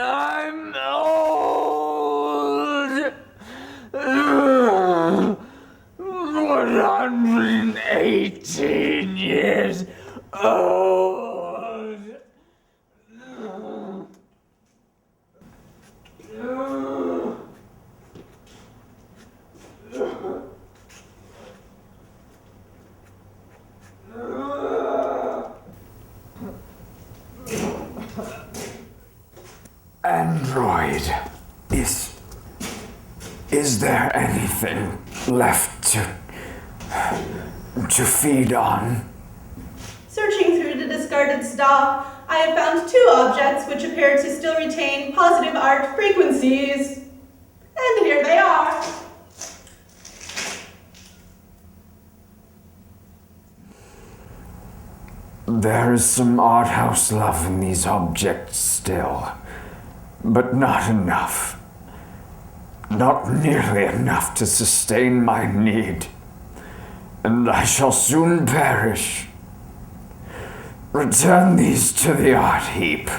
I'm old. 118 years old. Android, is there anything left to feed on? Searching through the discarded stock, I have found 2 objects which appear to still retain positive art frequencies. And here they are. There is some art house love in these objects still, but not enough. Not nearly enough to sustain my need, and I shall soon perish. Return these to the art heap.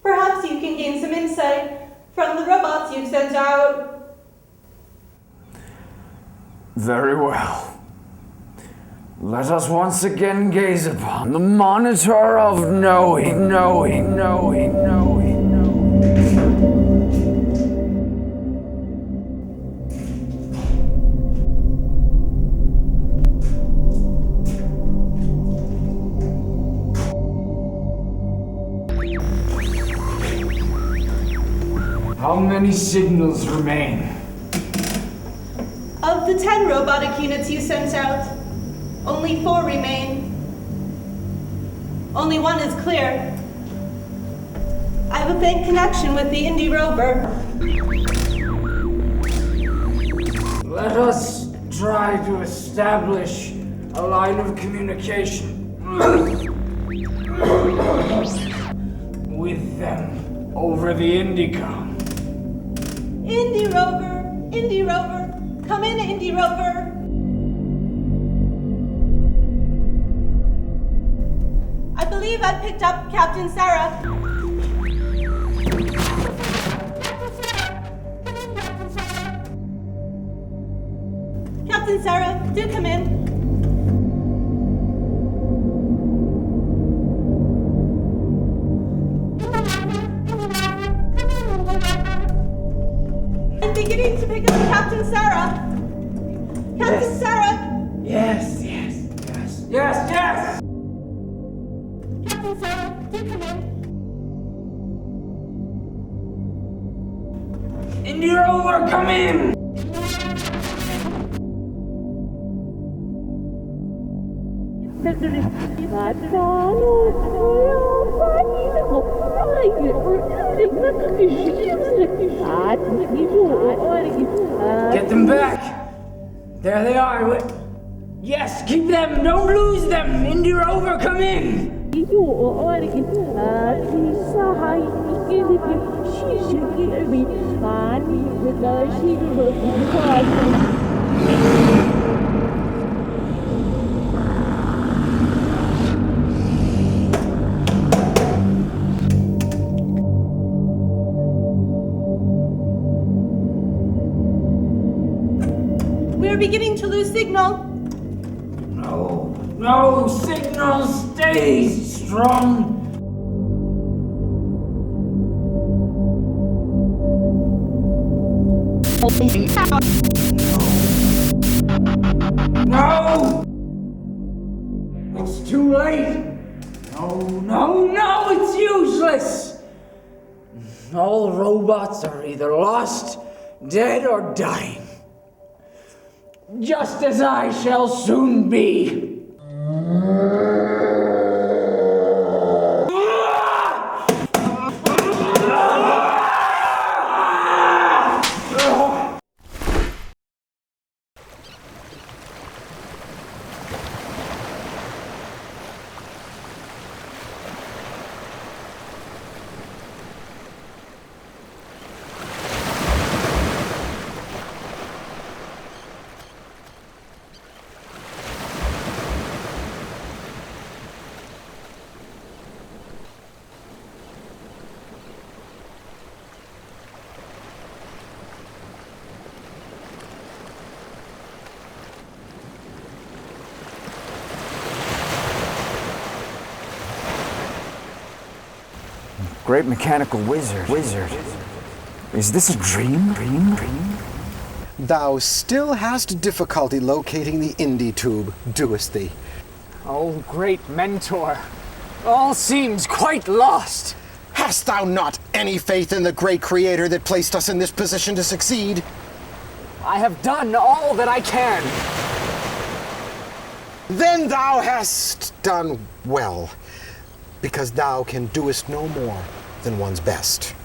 Perhaps you can gain some insight from the robots you've sent out. Very well. Let us once again gaze upon the monitor of knowing. How many signals remain? Of the 10 robotic units you sent out, only 4 remain. Only 1 is clear. I have a faint connection with the Indie rover. Let us try to establish a line of communication with them over the Indicom. Indie rover, come in, Indie rover. I believe I picked up Captain Sarah. Captain Sarah, do come in. Indie Rover, come in! Get them back! There they are. Yes, keep them! Don't lose them! Indie Rover, come in! We're beginning to lose signal. No, signal, stay strong. No! It's too late. No, it's useless. All robots are either lost, dead, or dying. Just as I shall soon be. Great mechanical wizard. Is this a dream? Thou still hast difficulty locating the Indie tube, doest thee? Oh, great mentor. All seems quite lost. Hast thou not any faith in the great creator that placed us in this position to succeed? I have done all that I can. Then thou hast done well, because thou can doest no more than one's best.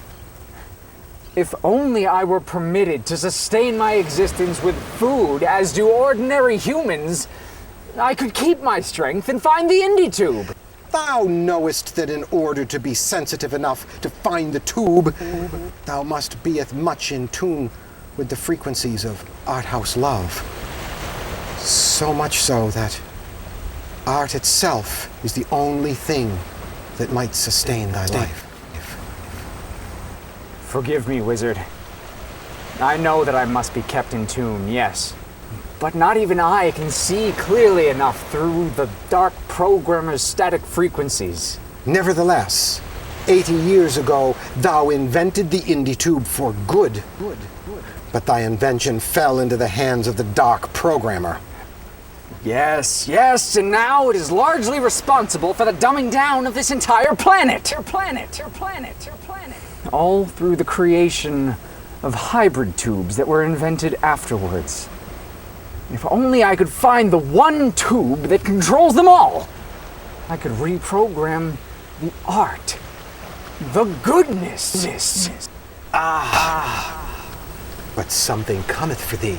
If only I were permitted to sustain my existence with food as do ordinary humans, I could keep my strength and find the Indie tube. Thou knowest that in order to be sensitive enough to find the tube, thou must be as much in tune with the frequencies of art house love. So much so that art itself is the only thing that might sustain thy life. Forgive me, wizard. I know that I must be kept in tune, yes. But not even I can see clearly enough through the dark programmer's static frequencies. Nevertheless, 80 years ago, thou invented the Indie tube for good. But thy invention fell into the hands of the dark programmer. Yes, and now it is largely responsible for the dumbing down of this entire planet. Your planet. All through the creation of hybrid tubes that were invented afterwards. If only I could find the one tube that controls them all, I could reprogram the art, the goodness. But something cometh for thee.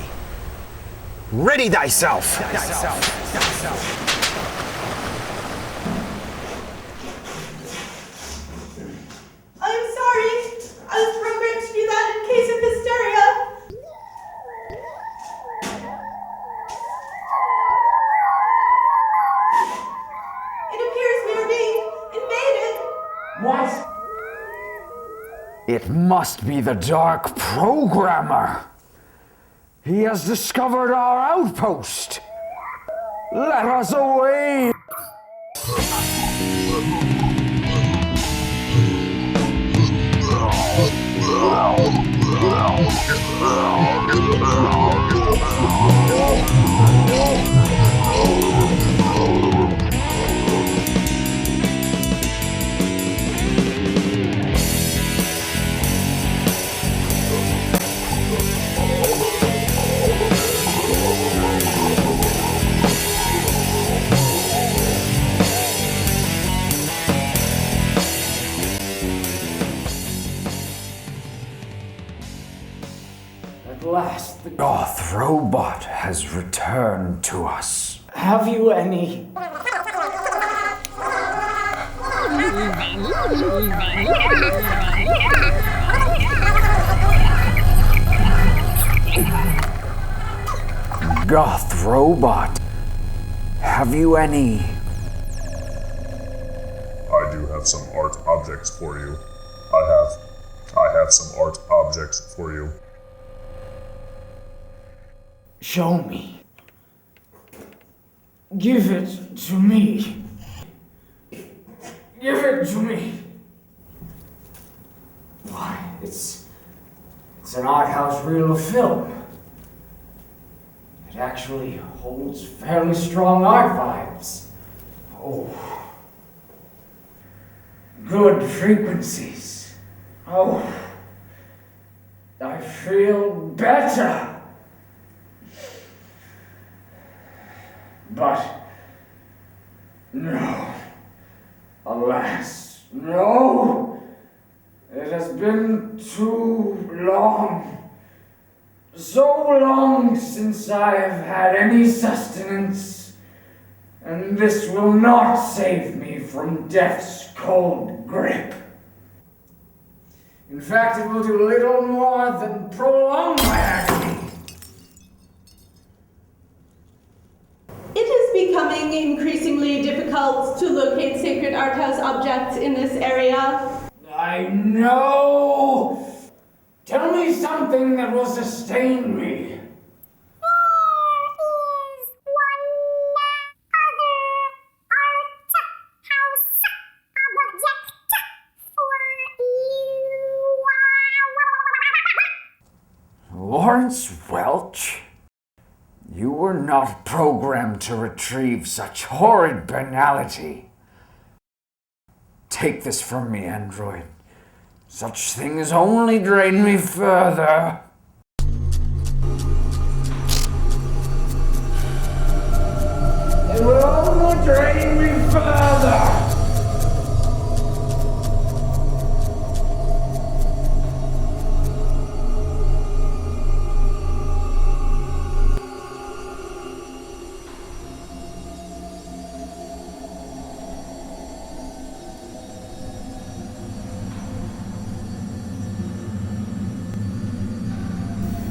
Ready thyself! I'm sorry. I was programmed to do that in case of hysteria. It appears we are being invaded. What? It must be the dark programmer. He has discovered our outpost. Let us away. The goth robot has returned to us. Have you any? Goth robot, have you any? I do have some art objects for you. I have some art objects for you. Show me. Give it to me. Give it to me. Why, it's an art house reel of film. It actually holds fairly strong art vibes. Oh. Good frequencies. Oh. I feel better. But no. Alas, no. It has been too long. So long since I have had any sustenance, and this will not save me from death's cold grip. In fact, it will do little more than prolong my agony. It is becoming increasingly difficult to locate sacred art house objects in this area. I know. Tell me something that will sustain me. Lawrence Welch? You were not programmed to retrieve such horrid banality. Take this from me, android. Such things only drain me further. It will only drain me further.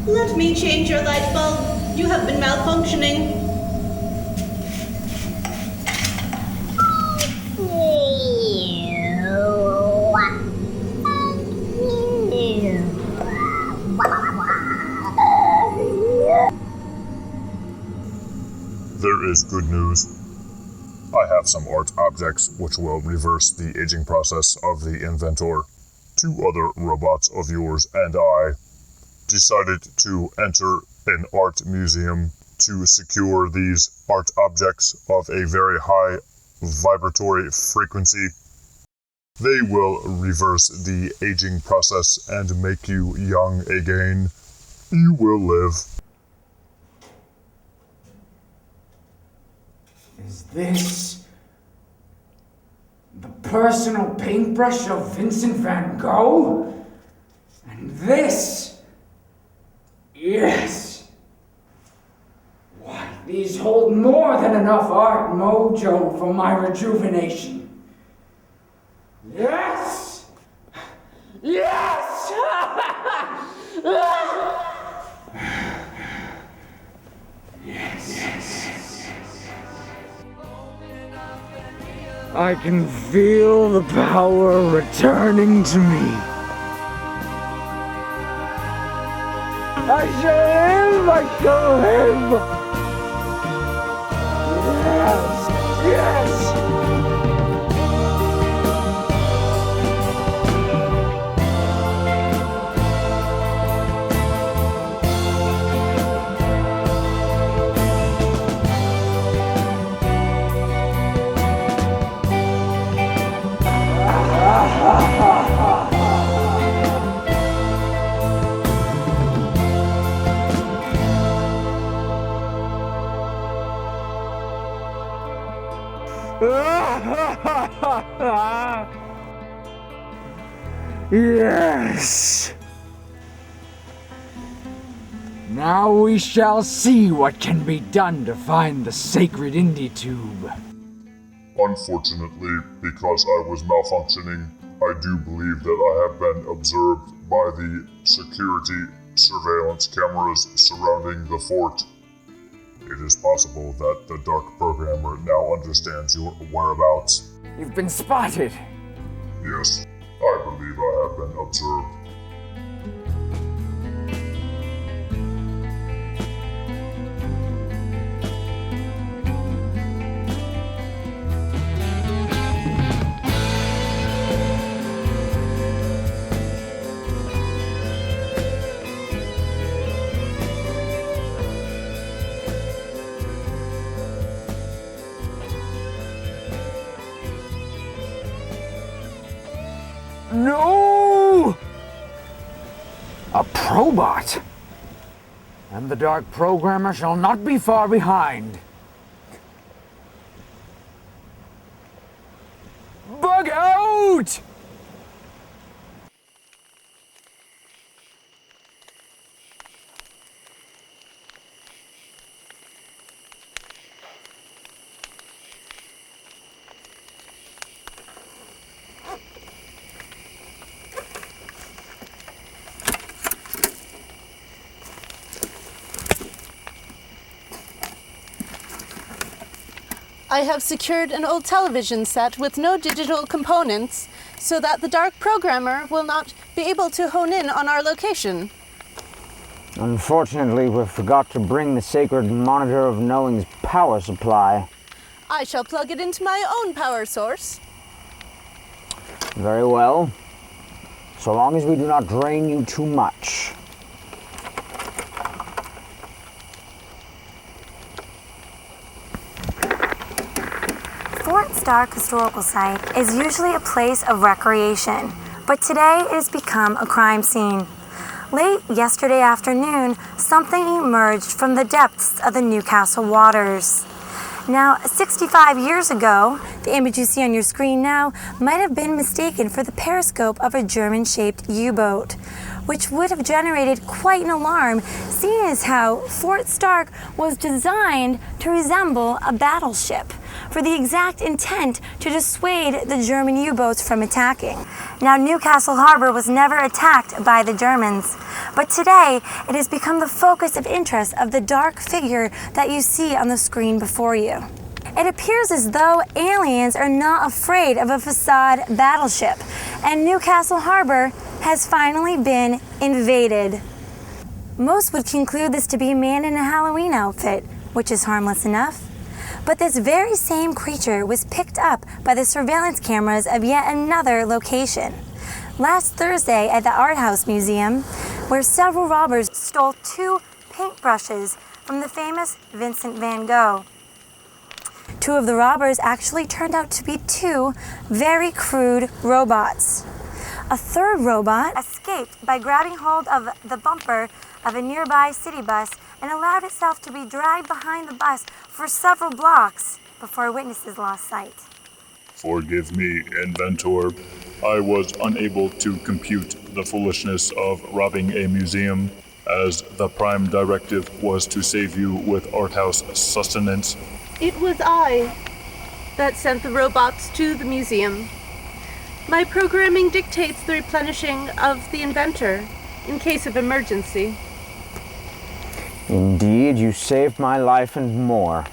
Let me change your light bulb. You have been malfunctioning. There is good news. I have some art objects which will reverse the aging process of the inventor. 2 other robots of yours and I decided to enter an art museum to secure these art objects of a very high vibratory frequency. They will reverse the aging process and make you young again. You will live. Is this the personal paintbrush of Vincent van Gogh? And this? Yes. Why, these hold more than enough art mojo for my rejuvenation. Yes! Yes! Yes. I can feel the power returning to me. I shall live! I shall live! Yes! Yes! Yes! Now we shall see what can be done to find the sacred indie tube. Unfortunately, because I was malfunctioning, I do believe that I have been observed by the security surveillance cameras surrounding the fort. It is possible that the Dark Programmer now understands your whereabouts. You've been spotted. Yes, I believe I have been observed. No! A probot! And the Dark Programmer shall not be far behind. Bug out! I have secured an old television set with no digital components so that the Dark Programmer will not be able to hone in on our location. Unfortunately, we forgot to bring the sacred Monitor of Knowing's power supply. I shall plug it into my own power source. Very well. So long as we do not drain you too much. Fort Stark Historical Site is usually a place of recreation, but today it has become a crime scene. Late yesterday afternoon, something emerged from the depths of the Newcastle waters. Now, 65 years ago, the image you see on your screen now might have been mistaken for the periscope of a German-shaped U-boat, which would have generated quite an alarm, seeing as how Fort Stark was designed to resemble a battleship, for the exact intent to dissuade the German U-boats from attacking. Now, Newcastle Harbor was never attacked by the Germans, but today it has become the focus of interest of the dark figure that you see on the screen before you. It appears as though aliens are not afraid of a facade battleship, and Newcastle Harbor has finally been invaded. Most would conclude this to be a man in a Halloween outfit, which is harmless enough. But this very same creature was picked up by the surveillance cameras of yet another location. Last Thursday at the Art House Museum, where several robbers stole 2 paintbrushes from the famous Vincent van Gogh. 2 of the robbers actually turned out to be 2 very crude robots. A third robot escaped by grabbing hold of the bumper of a nearby city bus and allowed itself to be dragged behind the bus for several blocks before witnesses lost sight. Forgive me, Inventor. I was unable to compute the foolishness of robbing a museum, as the prime directive was to save you with art house sustenance. It was I that sent the robots to the museum. My programming dictates the replenishing of the inventor in case of emergency. Indeed, you saved my life and more.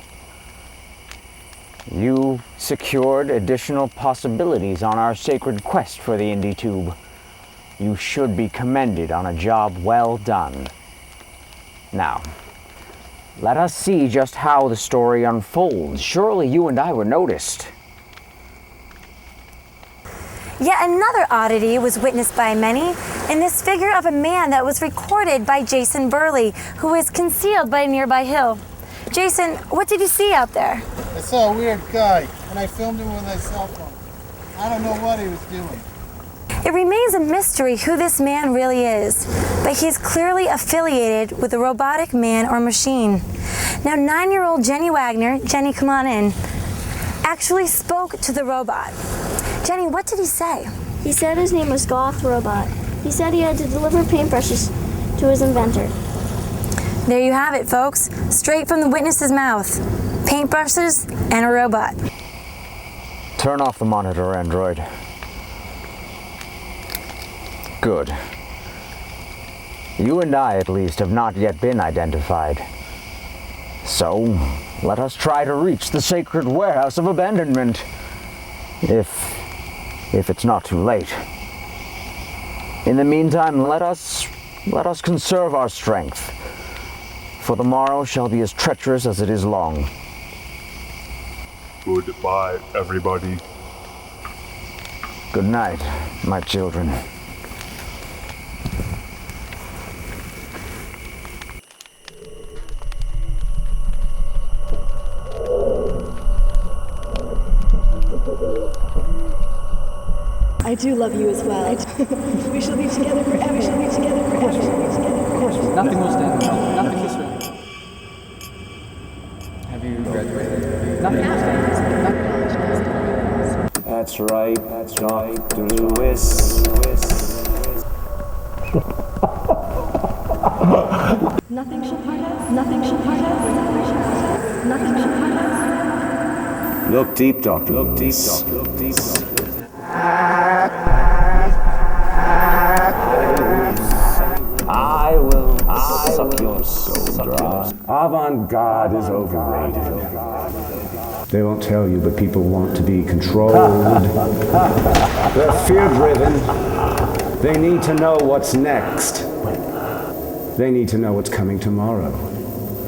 You secured additional possibilities on our sacred quest for the Indie Tube. You should be commended on a job well done. Now, let us see just how the story unfolds. Surely you and I were noticed. Yet another oddity was witnessed by many in this figure of a man that was recorded by Jason Burley, who is concealed by a nearby hill. Jason, what did you see out there? I saw a weird guy, and I filmed him with my cell phone. I don't know what he was doing. It remains a mystery who this man really is, but he's clearly affiliated with a robotic man or machine. Now, 9-year-old Jenny Wagner, Jenny, come on in, actually spoke to the robot. Jenny, what did he say? He said his name was Goth Robot. He said he had to deliver paintbrushes to his inventor. There you have it, folks. Straight from the witness's mouth. Paintbrushes and a robot. Turn off the monitor, android. Good. You and I, at least, have not yet been identified. So, let us try to reach the sacred warehouse of abandonment. If it's not too late. In the meantime, let us conserve our strength. For the morrow shall be as treacherous as it is long. Goodbye, everybody. Good night, my children. I do love you as well. We shall be together forever. We shall be together forever. Of course, nothing will stand. Nothing will stand. Have you graduated? Nothing will stand. That's right, Dr. Lewis. Nothing shall part us. Nothing shall part us. Nothing shall part us. Look deep, Doctor. Look deep, Doctor. Look deep, Doctor. I will suck your soul dry. Avant-garde is overrated. They won't tell you, but people want to be controlled. They're fear-driven. They need to know what's next. They need to know what's coming tomorrow.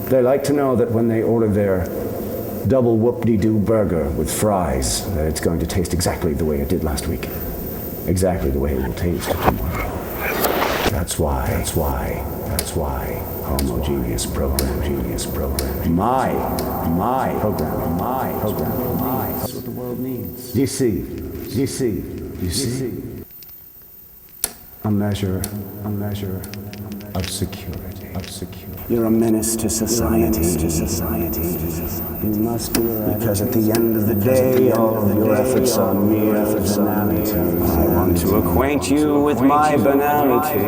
They like to know that when they order their double whoop-de-doo burger with fries, that it's going to taste exactly the way it did last week. Exactly the way it will taste tomorrow. That's why homogeneous program. My program. That's what the world needs. You see. A measure of security. You're a menace to society. You must be right. Because at the end of the day, all of your efforts are mere banality. I want to acquaint you with my banality.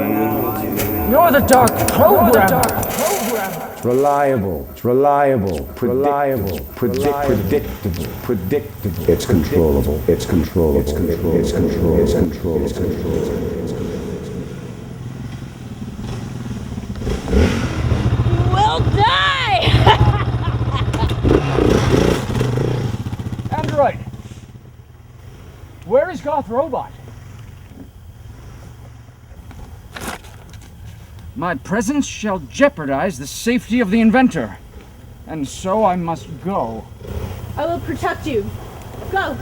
You're the dark programmer. It's reliable, predictable. It's controllable. We'll die! Android! Where is Goth Robot? My presence shall jeopardize the safety of the inventor, and so I must go. I will protect you. Go!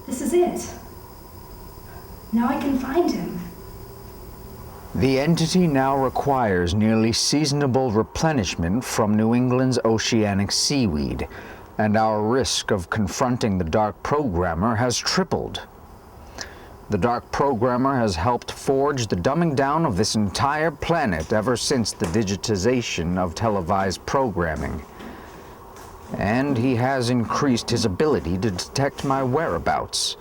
This is it. Now I can find him. The entity now requires nearly seasonable replenishment from New England's oceanic seaweed, and our risk of confronting the Dark Programmer has tripled. The Dark Programmer has helped forge the dumbing down of this entire planet ever since the digitization of televised programming. And he has increased his ability to detect my whereabouts.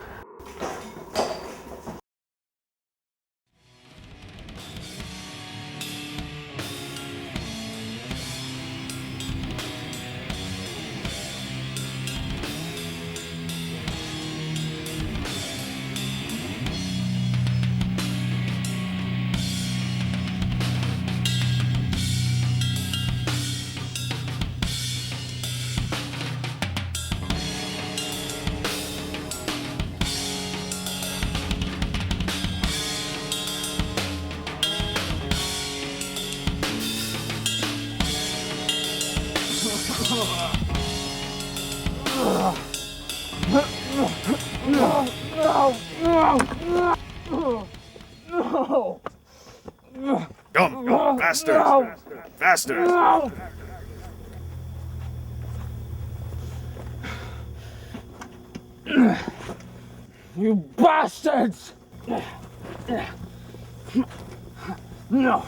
Come, faster! Faster! You bastards! No!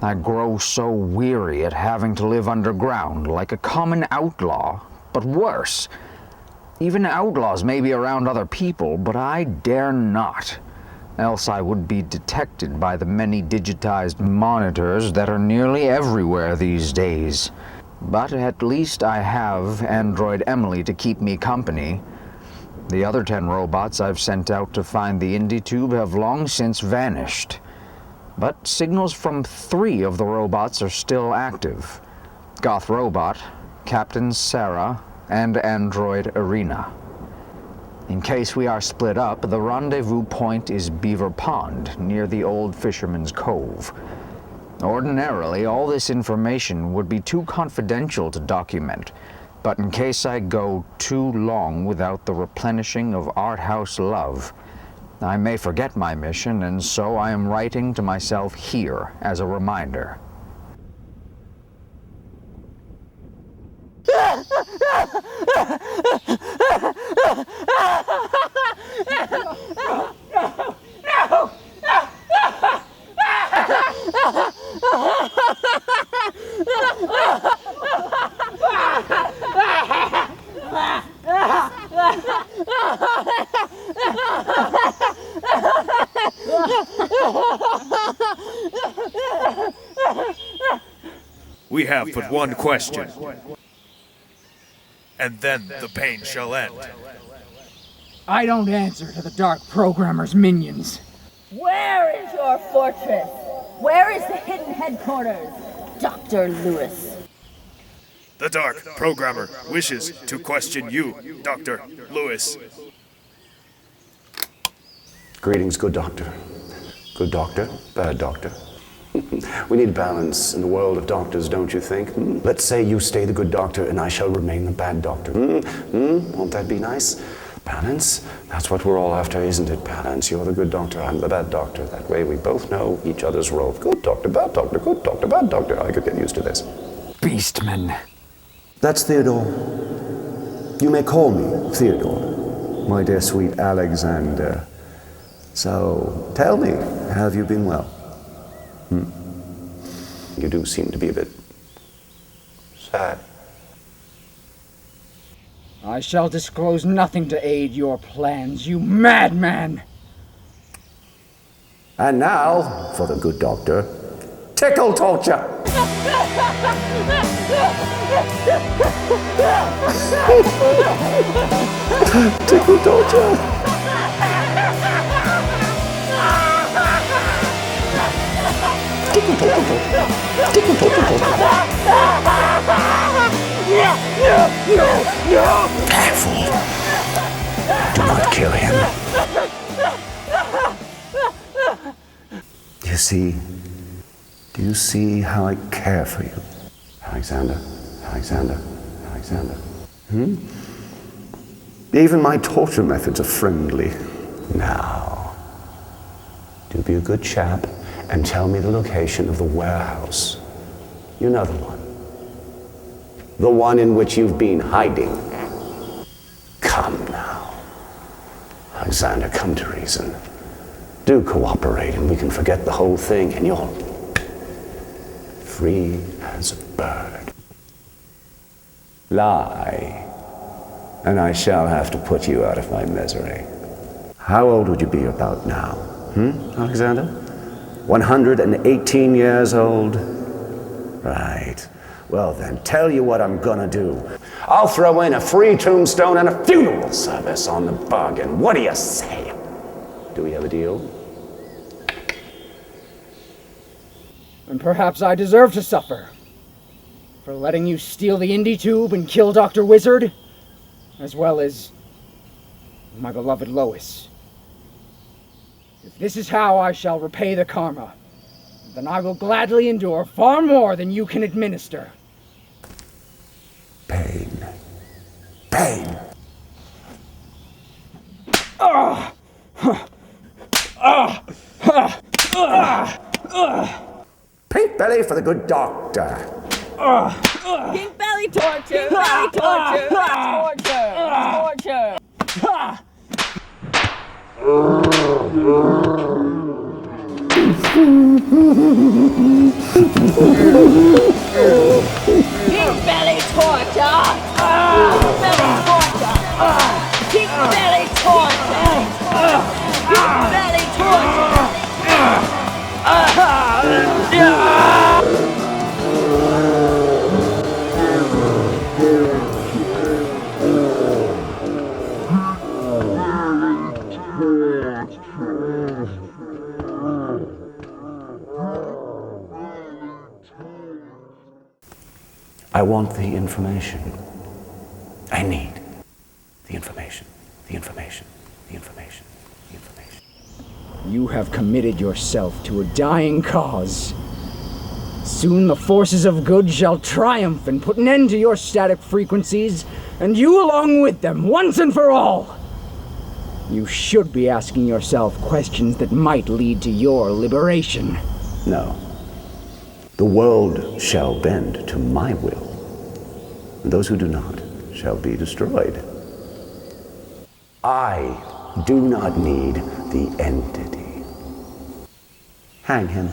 I grow so weary at having to live underground like a common outlaw, but worse. Even outlaws may be around other people, but I dare not. Else I would be detected by the many digitized monitors that are nearly everywhere these days. But at least I have Android Emily to keep me company. The other 10 robots I've sent out to find the IndyTube have long since vanished. But signals from 3 of the robots are still active. Goth Robot, Captain Sarah, and Android Arena. In case we are split up, the rendezvous point is Beaver Pond, near the old Fisherman's Cove. Ordinarily, all this information would be too confidential to document, but in case I go too long without the replenishing of art house love, I may forget my mission, and so I am writing to myself here as a reminder. we have but one question. And then the pain shall end. I don't answer to the Dark Programmer's minions. Where is your fortress? Where is the hidden headquarters, Dr. Lewis? The Dark Programmer wishes to question you, Dr. Lewis. Greetings, good doctor. Good doctor, bad doctor. We need balance in the world of doctors, don't you think? Let's say you stay the good doctor and I shall remain the bad doctor. Won't that be nice? Balance? That's what we're all after, isn't it? Balance. You're the good doctor, I'm the bad doctor. That way we both know each other's role. Good doctor, bad doctor, good doctor, bad doctor. I could get used to this. Beastman. That's Theodore. You may call me Theodore, my dear sweet Alexander. So, tell me, have you been well? You do seem to be a bit sad. I shall disclose nothing to aid your plans, you madman! And now, for the good doctor, tickle torture! Tickle torture! Tickle torture! Tickle torture! No! Careful! Do not kill him. Do you see how I care for you? Alexander. Even my torture methods are friendly. Now, do be a good chap and tell me the location of the warehouse. You know the one. The one in which you've been hiding. Come now. Alexander, come to reason. Do cooperate and we can forget the whole thing and you're free as a bird. Lie, and I shall have to put you out of my misery. How old would you be about now, Alexander? 118 years old? Right. Well then, tell you what I'm gonna do. I'll throw in a free tombstone and a funeral service on the bargain. What do you say? Do we have a deal? And perhaps I deserve to suffer for letting you steal the Indie Tube and kill Dr. Wizard, as well as my beloved Lois. If this is how I shall repay the karma, then I will gladly endure far more than you can administer. Pain. Pink belly for the good doctor. Pink belly torture! Belly torture! Torture! Pink belly torture! Belly torture! Pink belly torture! Pink belly torture! I want the information. I need the information. You have committed yourself to a dying cause. Soon the forces of good shall triumph and put an end to your static frequencies, and you along with them, once and for all. You should be asking yourself questions that might lead to your liberation. No. The world shall bend to my will, and those who do not shall be destroyed. I do not need the entity. Hang him.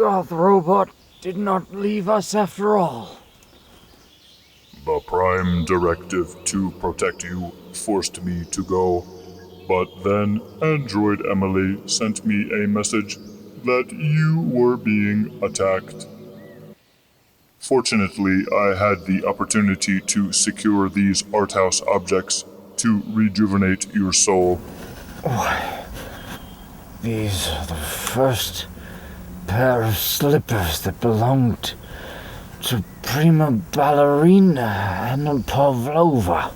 Goth robot did not leave us after all. The Prime Directive to protect you forced me to go, but then Android Emily sent me a message that you were being attacked. Fortunately, I had the opportunity to secure these art house objects to rejuvenate your soul. These are the first pair of slippers that belonged to Prima Ballerina and Pavlova.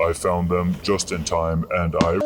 I found them just in time, and I...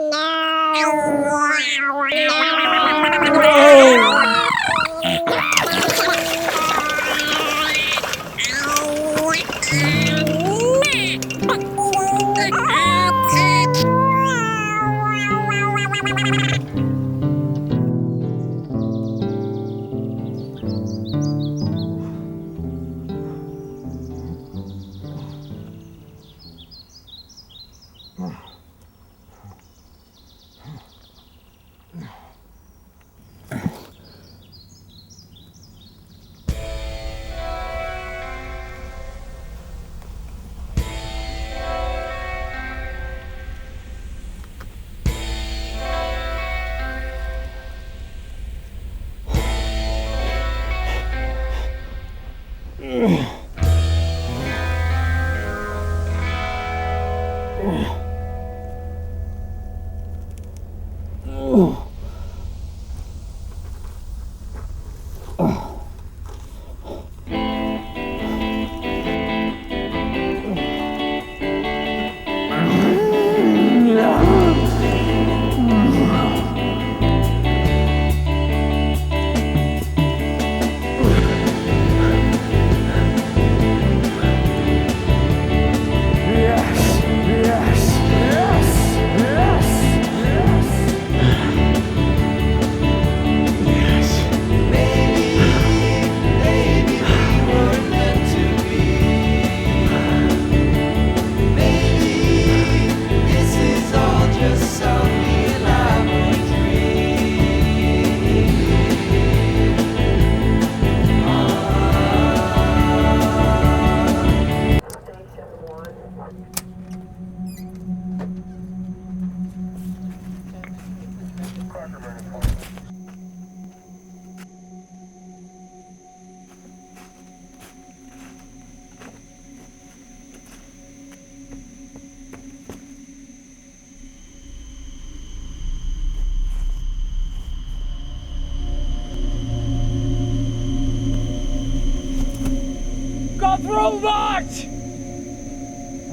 Goth robot!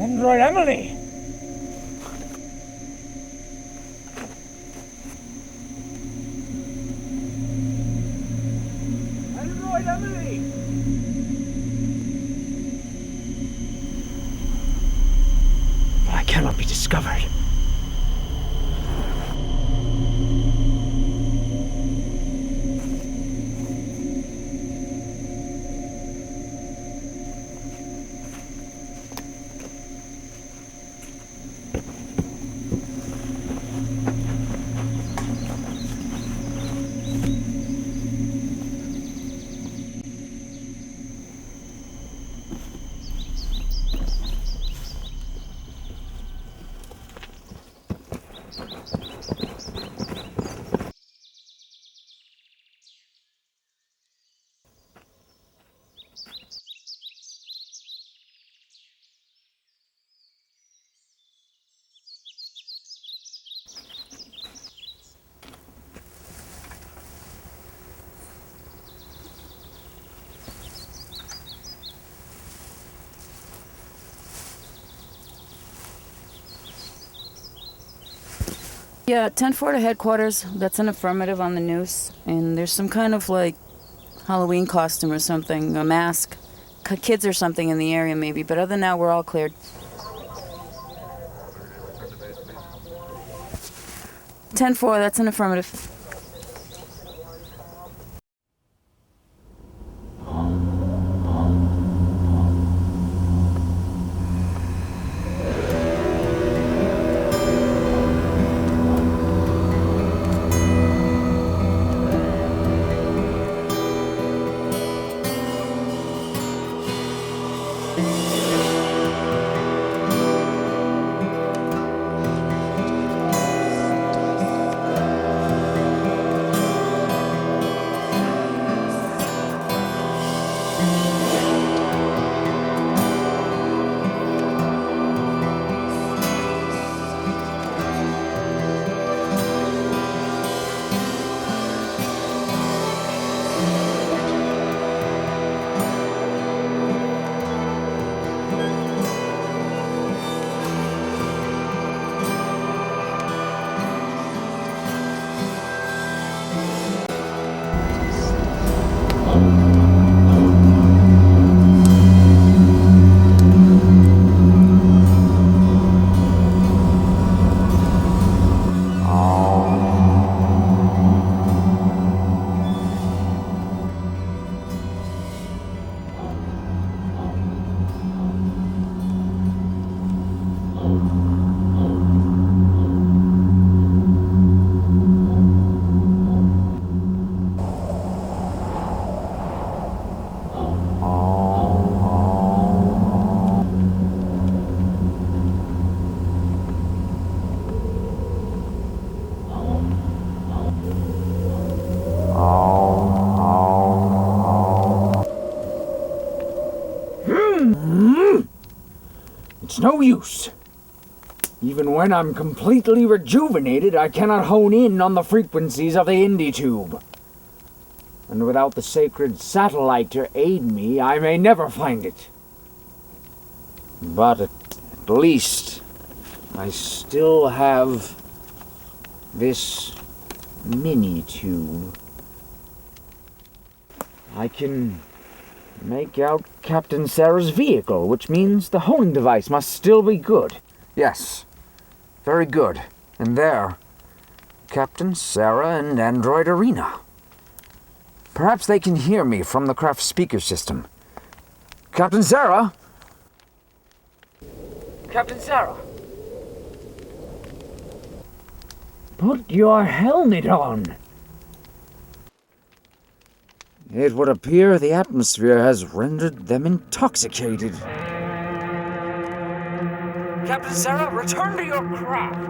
Android Emily! Android Emily! But I cannot be discovered. Yeah, 10-4 to headquarters. That's an affirmative on the news. And there's some kind of, like, Halloween costume or something, a mask. Kids or something in the area, maybe. But other than that, we're all cleared. 10-4, that's an affirmative. no use. Even when I'm completely rejuvenated, I cannot hone in on the frequencies of the Indie Tube. And without the sacred satellite to aid me, I may never find it. But at least I still have this mini-tube. I can make out Captain Sarah's vehicle, which means the honing device must still be good. Yes, very good. And there, Captain Sarah and Android Arena. Perhaps they can hear me from the craft speaker system. Captain Sarah? Captain Sarah? Put your helmet on. It would appear the atmosphere has rendered them intoxicated. Captain Sarah, return to your craft.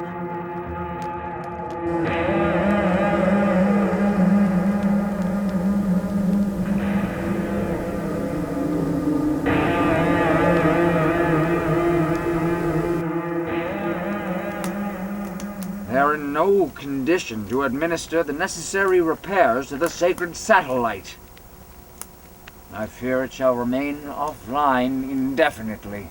They're in no condition to administer the necessary repairs to the sacred satellite. I fear it shall remain offline indefinitely.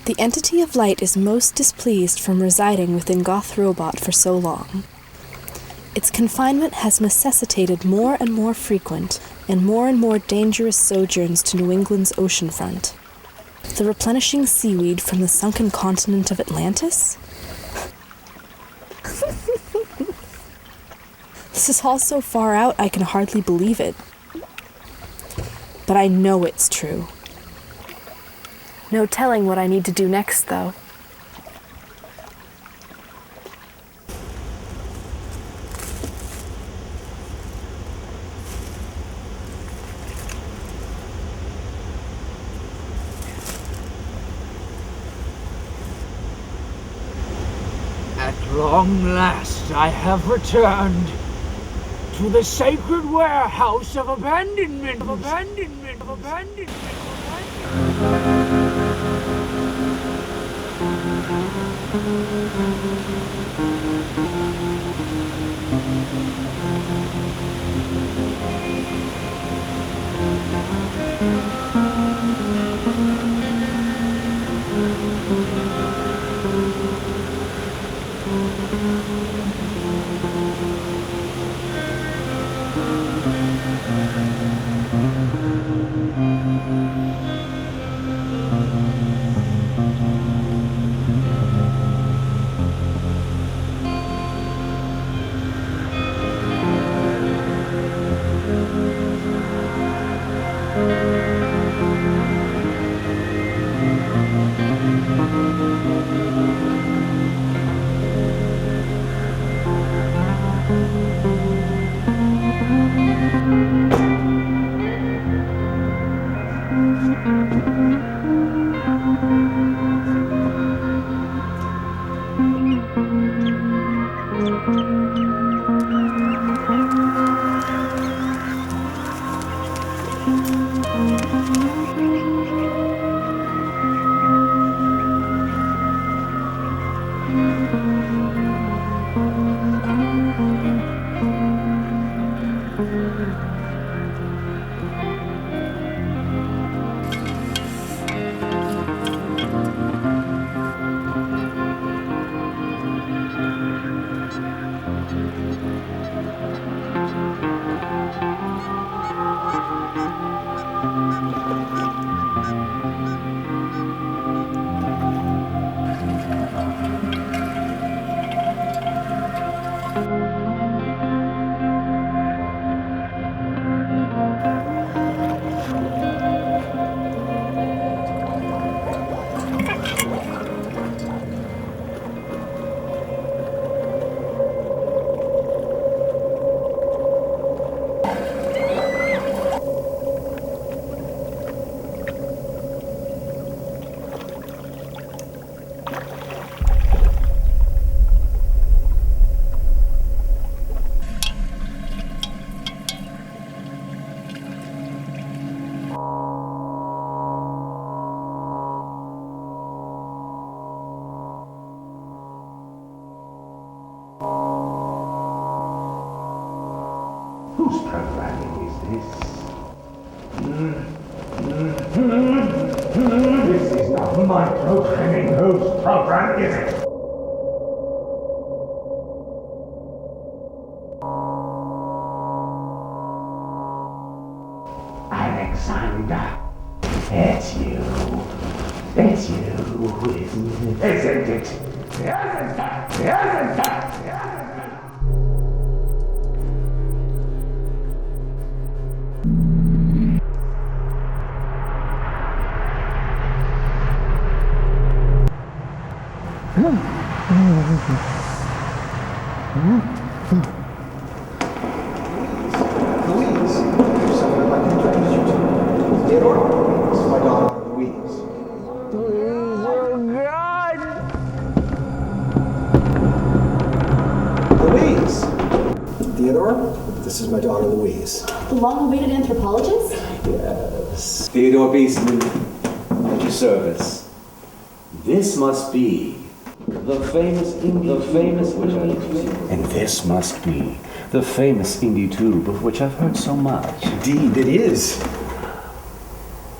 The entity of light is most displeased from residing within Goth Robot for so long. Its confinement has necessitated more and more frequent and more dangerous sojourns to New England's oceanfront. The replenishing seaweed from the sunken continent of Atlantis? This is all so far out I can hardly believe it. But I know it's true. No telling what I need to do next, though. At long last, I have returned to the sacred warehouse of abandonment. This is not micro-trimming. Whose program is it? Alexander, it's you. It's you, isn't it? Isn't it? Isn't it? Isn't it? Louise, there's someone I'd like to introduce you to. Theodore, this is my daughter, Louise. Louise! Theodore, this is my daughter, Louise. The long-awaited anthropologist? Yes. Theodore Beastman, at your service. This must be the famous and this must be the famous indie tube of which I've heard so much. Indeed, it is.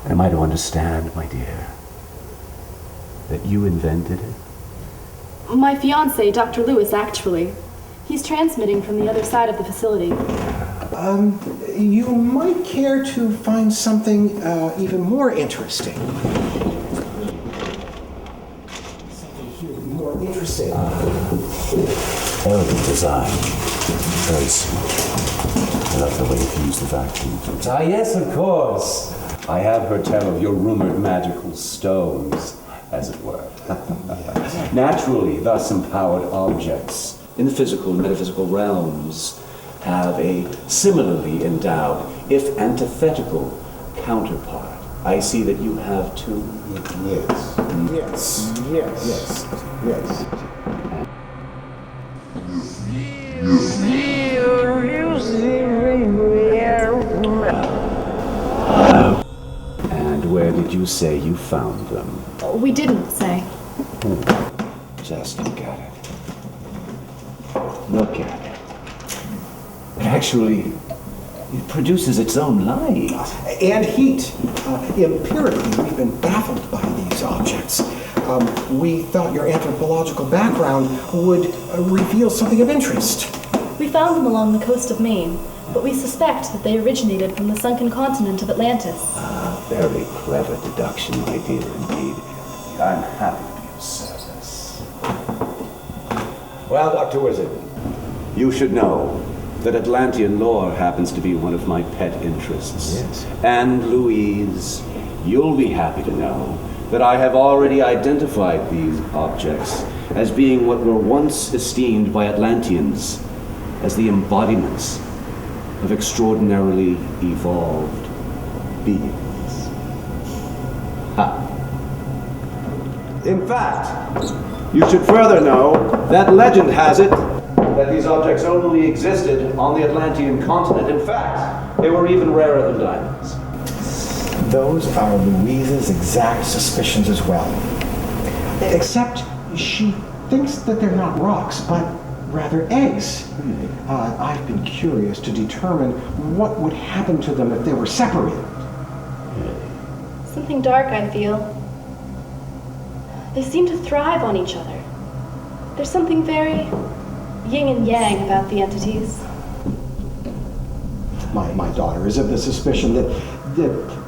Am I to understand, my dear, that you invented it? My fiancé, Dr. Lewis, actually. He's transmitting from the other side of the facility. You might care to find something even more interesting. Something here more interesting. Elegant design. Very smart. I love the way you use the vacuum. Ah, yes, of course. I have heard tell of your rumored magical stones, as it were. Naturally, thus empowered objects in the physical and metaphysical realms have a similarly endowed, if antithetical, counterpart. I see that you have too. Yes. Yes. Yes. Yes. Yes. And where did you say you found them? We didn't say. Just look at it. Look at it. It actually, it produces its own light. And heat. Empirically, we've been baffled by these objects. We thought your anthropological background would reveal something of interest. We found them along the coast of Maine, but we suspect that they originated from the sunken continent of Atlantis. Very clever deduction, my dear, indeed. I'm happy to be of service. Well, Dr. Wizard, you should know that Atlantean lore happens to be one of my pet interests. Yes. And Louise, you'll be happy to know that I have already identified these objects as being what were once esteemed by Atlanteans as the embodiments of extraordinarily evolved beings. Ha! In fact, you should further know that legend has it that these objects only existed on the Atlantean continent. In fact, they were even rarer than diamonds. Those are Louise's exact suspicions as well. Except she thinks that they're not rocks, but rather eggs. I've been curious to determine what would happen to them if they were separated. Something dark, I feel. They seem to thrive on each other. There's something very yin and yang about the entities. My daughter is of the suspicion that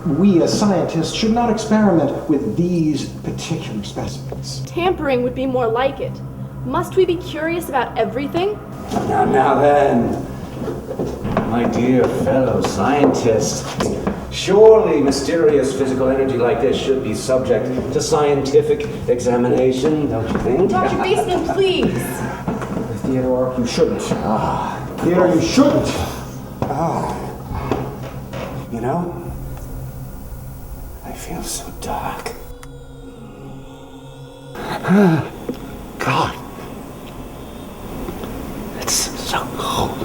we as scientists should not experiment with these particular specimens. Tampering would be more like it. Must we be curious about everything? Now then, my dear fellow scientist, surely mysterious physical energy like this should be subject to scientific examination, don't you think? Dr. Beastman, please! Theodore, you shouldn't. Theodore, you shouldn't. You know, I feel so dark. God, it's so cold.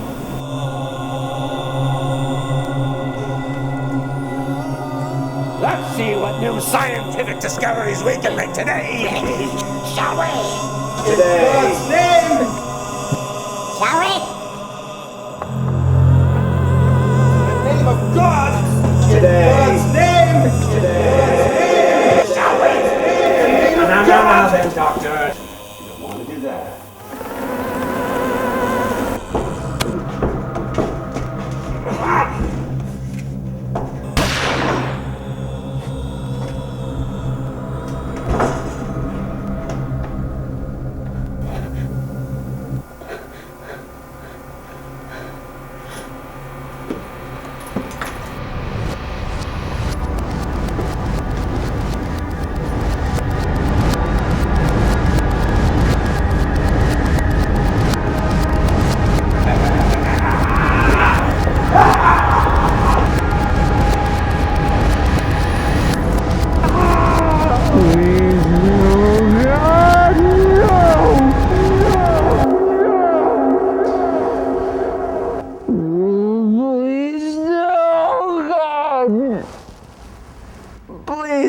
Let's see what new scientific discoveries we can make today, shall we? Today. In God's name! Shall we? In the name of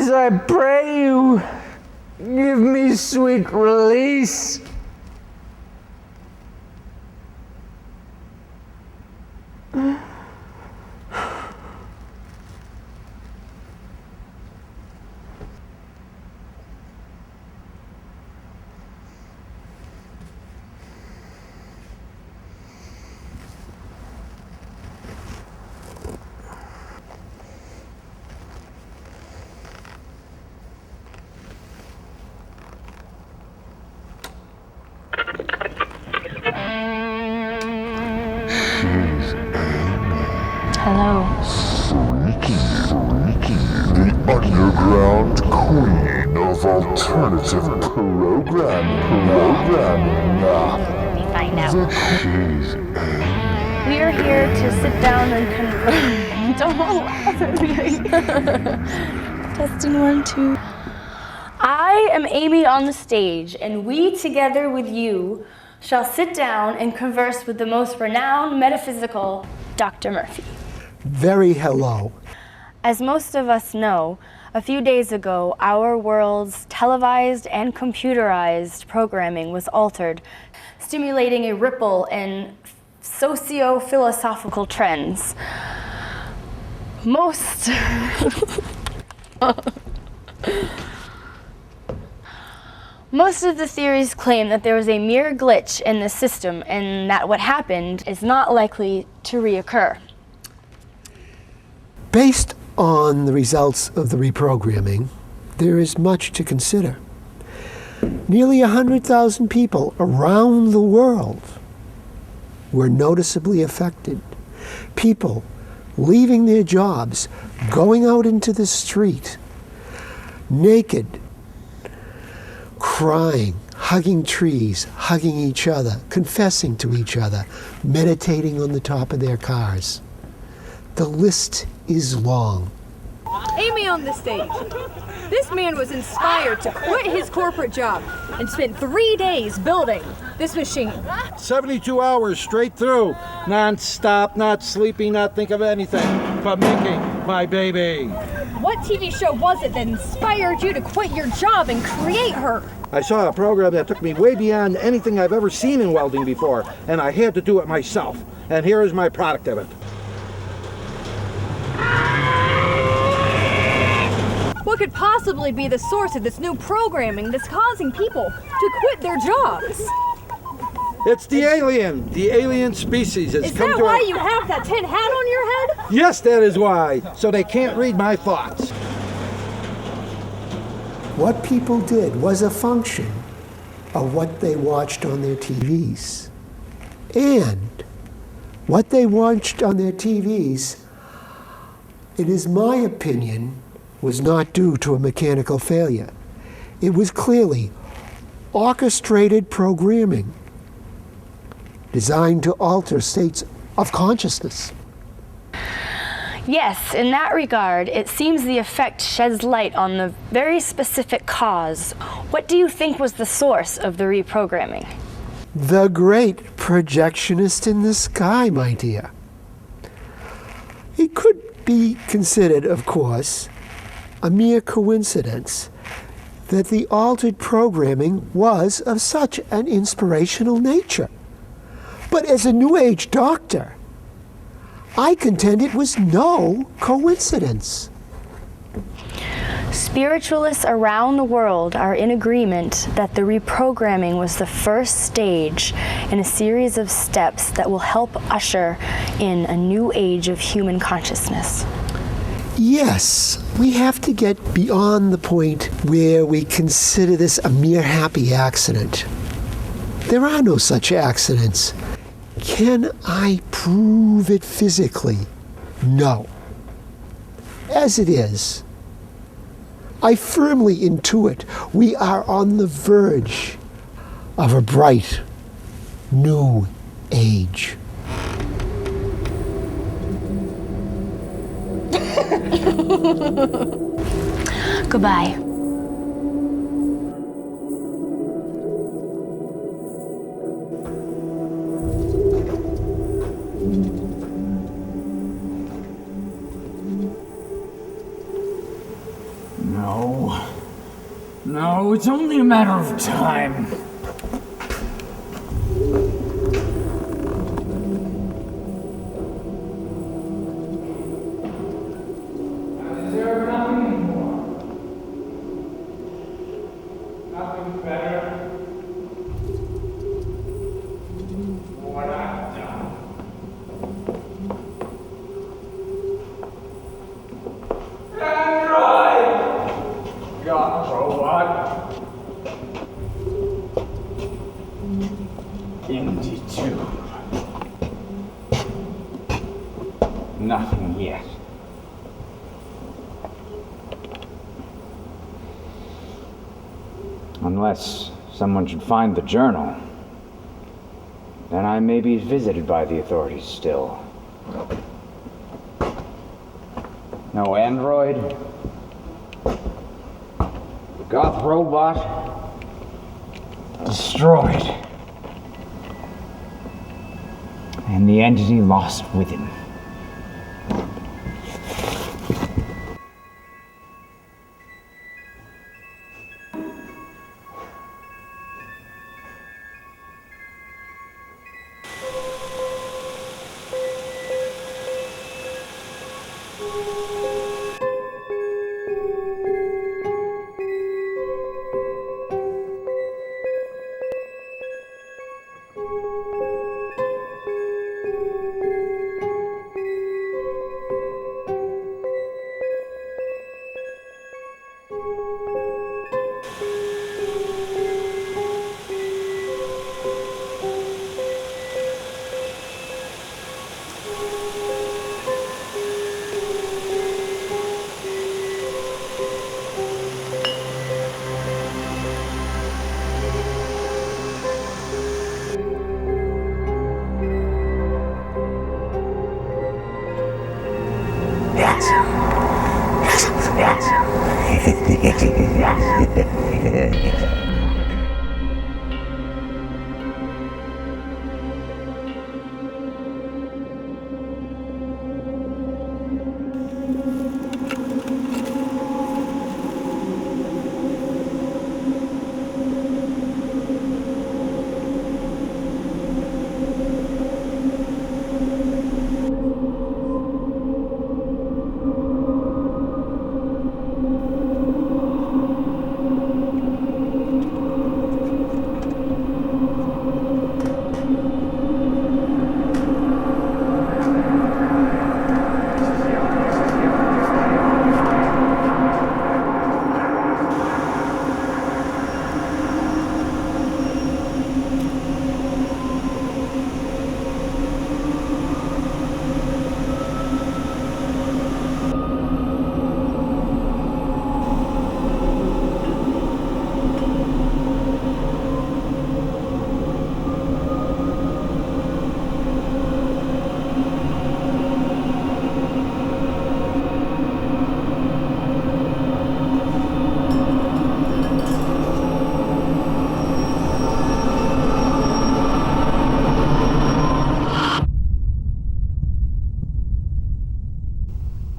Please, I pray you, give me sweet release. Hello. Freaky, the underground queen of alternative programming. Let me find out. She's We are here to sit down and don't laugh at me. Testing 1, 2. I am Amy on the stage, and we, together with you, shall sit down and converse with the most renowned metaphysical Dr. Murphy. Very hello. As most of us know, a few days ago, our world's televised and computerized programming was altered, stimulating a ripple in socio-philosophical trends. Most of the theories claim that there was a mere glitch in the system and that what happened is not likely to reoccur. Based on the results of the reprogramming, there is much to consider. Nearly 100,000 people around the world were noticeably affected. People leaving their jobs, going out into the street, naked, crying, hugging trees, hugging each other, confessing to each other, meditating on the top of their cars. The list is long. Amy on the stage. This man was inspired to quit his corporate job and spent 3 days building this machine. 72 hours straight through, non-stop, not sleeping, not think of anything but making my baby. What TV show was it that inspired you to quit your job and create her? I saw a program that took me way beyond anything I've ever seen in welding before, and I had to do it myself. And here is my product of it. What could possibly be the source of this new programming that's causing people to quit their jobs? It's the alien. The alien species has Is come that to why you have that tin hat on your head? Yes, that is why. So they can't read my thoughts. What people did was a function of what they watched on their TVs. And what they watched on their TVs, it is my opinion, was not due to a mechanical failure. It was clearly orchestrated programming designed to alter states of consciousness. Yes, in that regard, it seems the effect sheds light on the very specific cause. What do you think was the source of the reprogramming? The great projectionist in the sky, my dear. It could be considered, of course, a mere coincidence that the altered programming was of such an inspirational nature. But as a New Age doctor, I contend it was no coincidence. Spiritualists around the world are in agreement that the reprogramming was the first stage in a series of steps that will help usher in a new age of human consciousness. Yes, we have to get beyond the point where we consider this a mere happy accident. There are no such accidents. Can I prove it physically? No. As it is, I firmly intuit we are on the verge of a bright new age. Goodbye. No. No, it's only a matter of time. I deserve nothing more. Nothing better. What I've done. Android! God, robot. Empty tube. Nothing yet. Unless someone should find the journal, then I may be visited by the authorities still. No android, goth robot, destroyed, and the entity lost with him.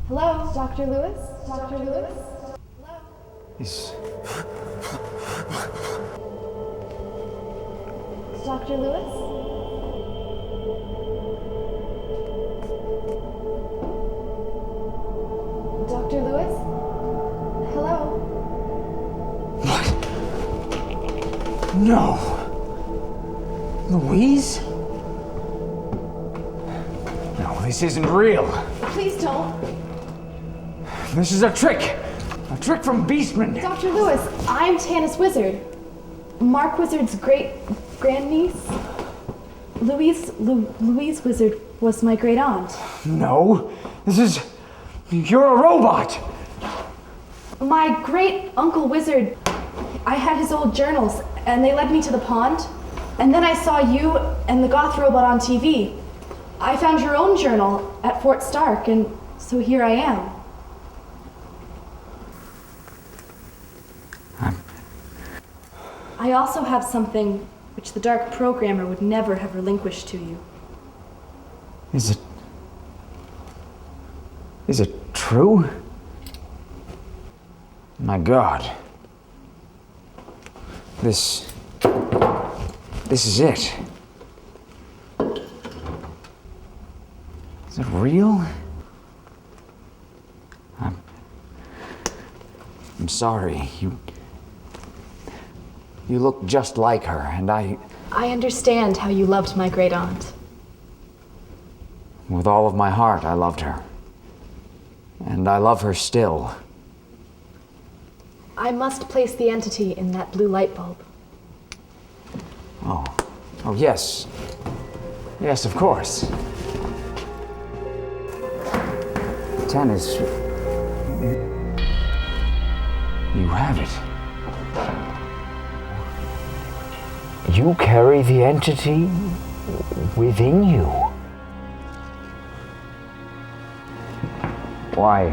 Hello, Dr. Lewis? Dr. Lewis? Is Dr. Lewis? Dr. Lewis? Hello? No. Louise? No, this isn't real. Please don't. This is a trick. A trick from Beastman. Dr. Lewis, I'm Tanis Wizard. Mark Wizard's great-grandniece. Louise Wizard was my great-aunt. No. You're a robot. My great-uncle Wizard, I had his old journals, and they led me to the pond. And then I saw you and the goth robot on TV. I found your own journal at Fort Stark, and so here I am. I also have something which the Dark Programmer would never have relinquished to you. Is it true? My God. This is it. Is it real? I'm sorry. You look just like her, and I understand how you loved my great aunt. with all of my heart, I loved her. And I love her still. I must place the entity in that blue light bulb. Oh, yes. Yes, of course. Tennis. You have it. You carry the entity within you. Why,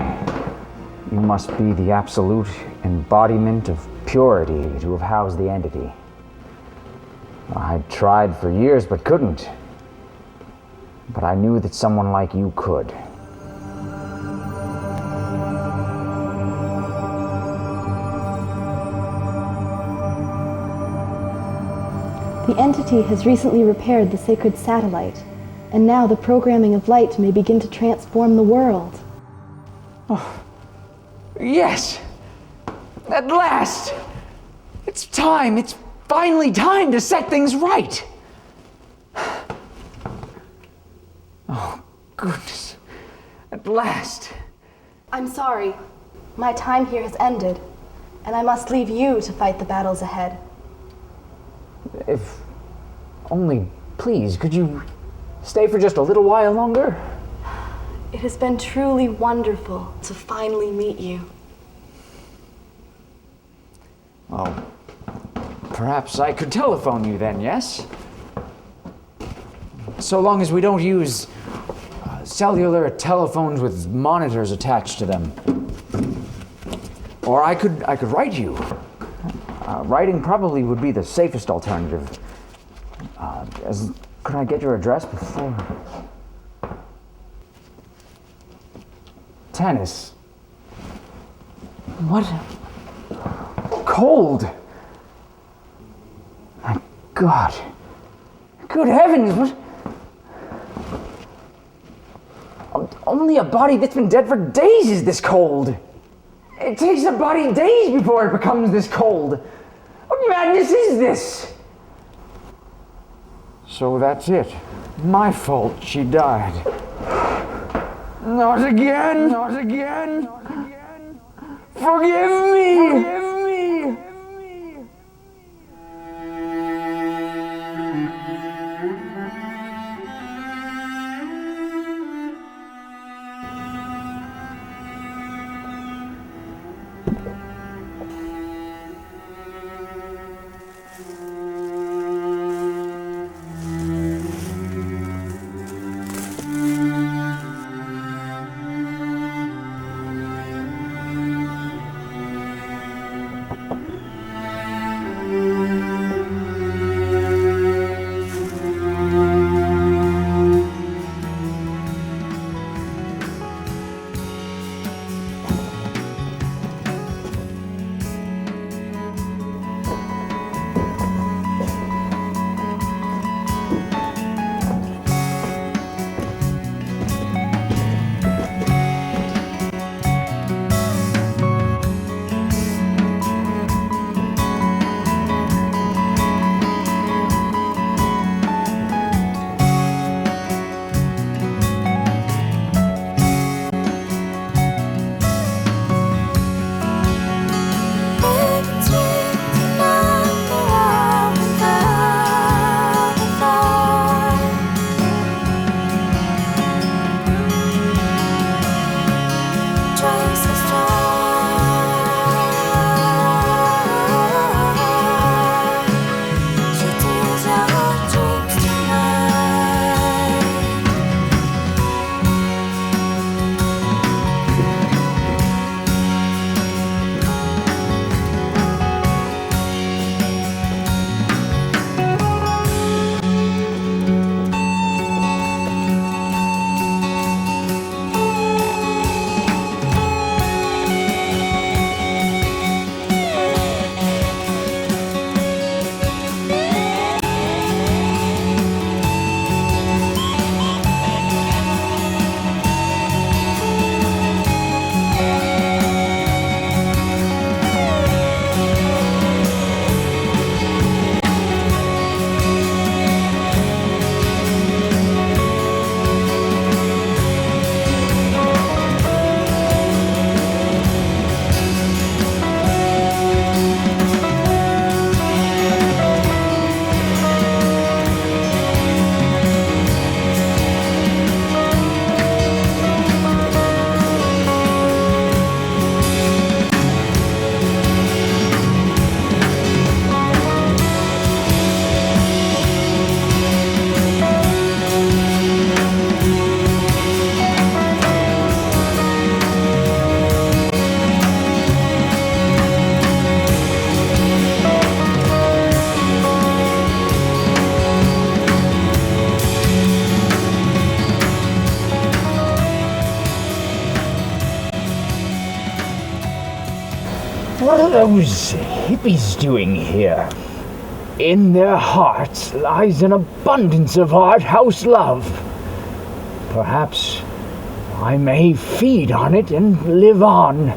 you must be the absolute embodiment of purity to have housed the entity. I tried for years but couldn't. But I knew that someone like you could. The entity has recently repaired the sacred satellite, and now the programming of light may begin to transform the world. Oh, yes! At last! It's time! It's finally time to set things right! Oh, goodness. At last. I'm sorry. My time here has ended, and I must leave you to fight the battles ahead. If only, please, could you stay for just a little while longer? It has been truly wonderful to finally meet you. Well, perhaps I could telephone you then, yes? So long as we don't use cellular telephones with monitors attached to them. Or I could write you. Writing probably would be the safest alternative. Could I get your address before? Tennis. What? Cold. My God. Good heavens, what? Only a body that's been dead for days is this cold. It takes a body days before it becomes this cold. What madness is this? So that's it. My fault she died. Not again! Not again! Not again! Forgive me! Forgive me! What are those hippies doing here? In their hearts lies an abundance of art house love. Perhaps I may feed on it and live on.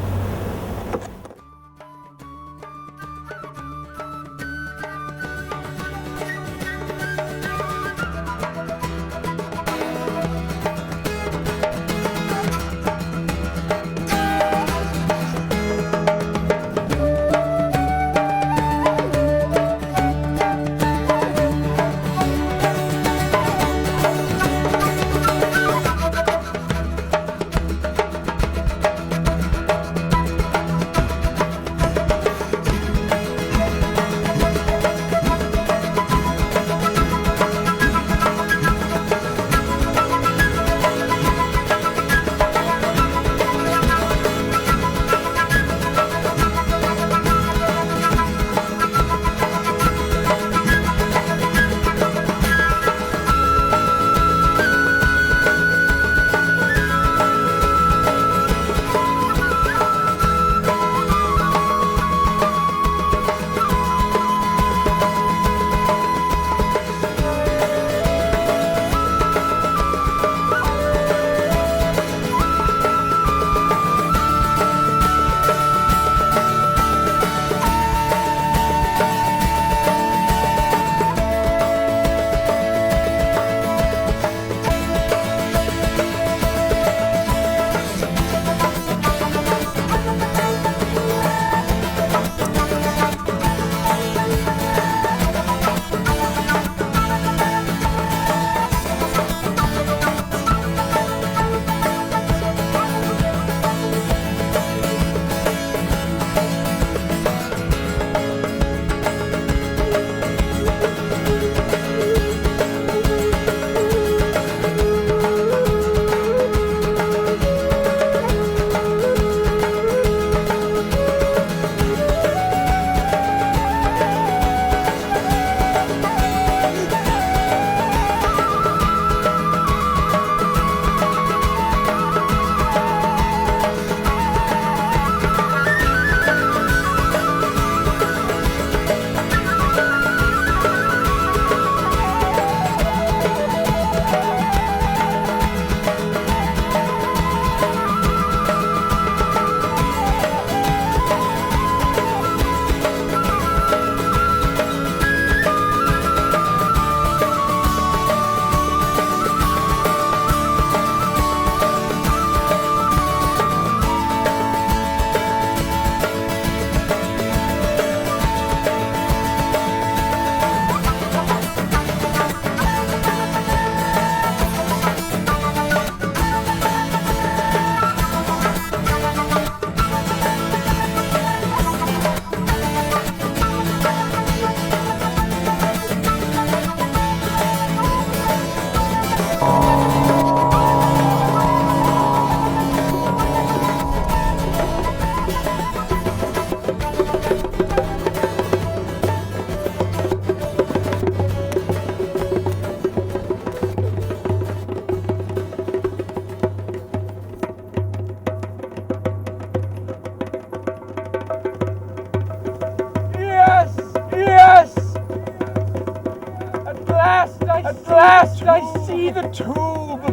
last I see the tube.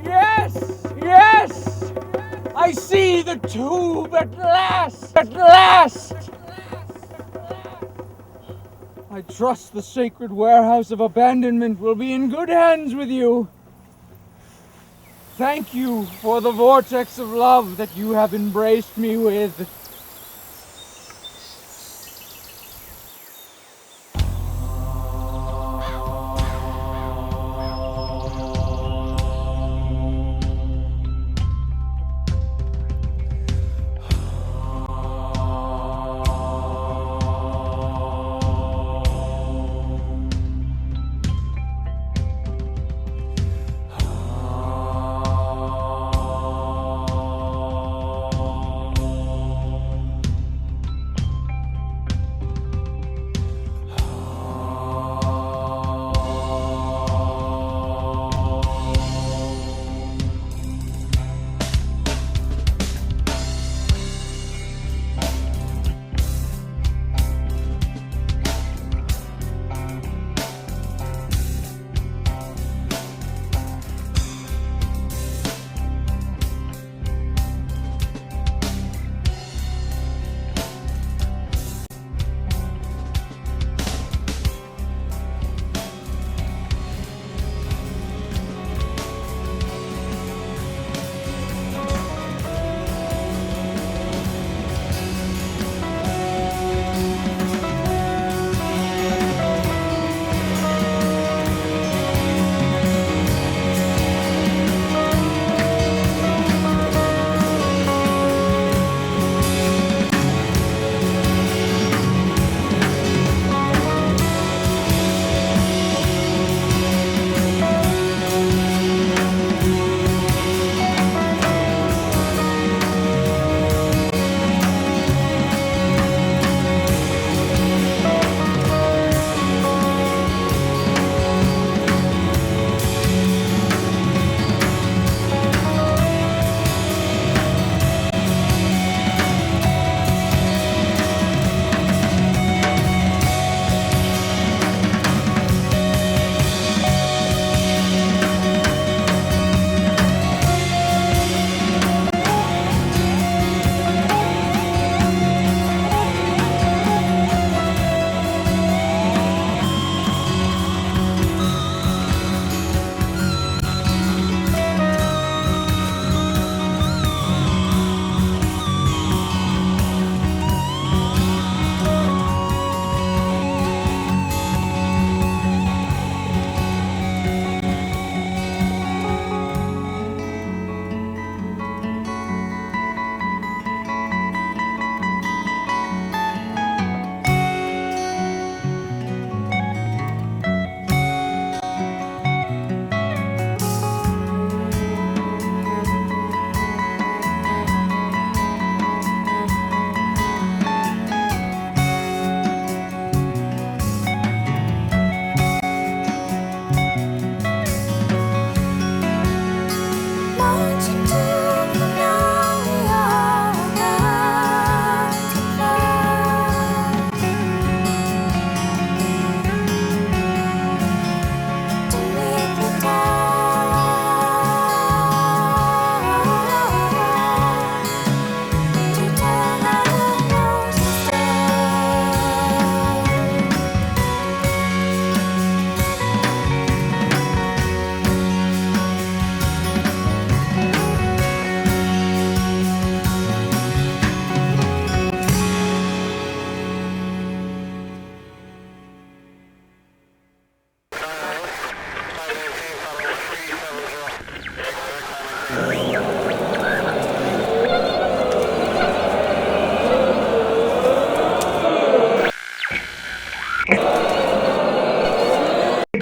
Yes, yes, I see the tube at last, at last. I trust the sacred warehouse of abandonment will be in good hands with you. Thank you for the vortex of love that you have embraced me with.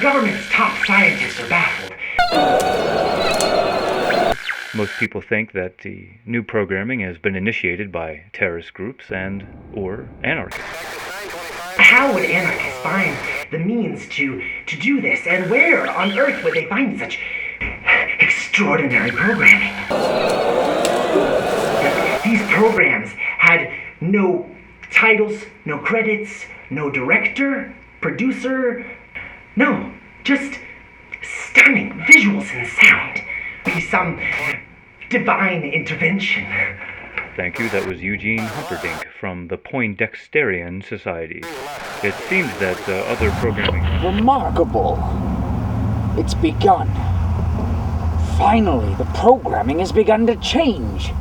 government's top scientists are baffled. Most people think that the new programming has been initiated by terrorist groups or anarchists. How would anarchists find the means to do this, and where on earth would they find such extraordinary programming? These programs had no titles, no credits, no director, producer, no, just stunning visuals and sound. Some divine intervention. Thank you, that was Eugene Humperdinck from the Poindexterian Society. It seems that other programming... Remarkable! It's begun. Finally, the programming has begun to change.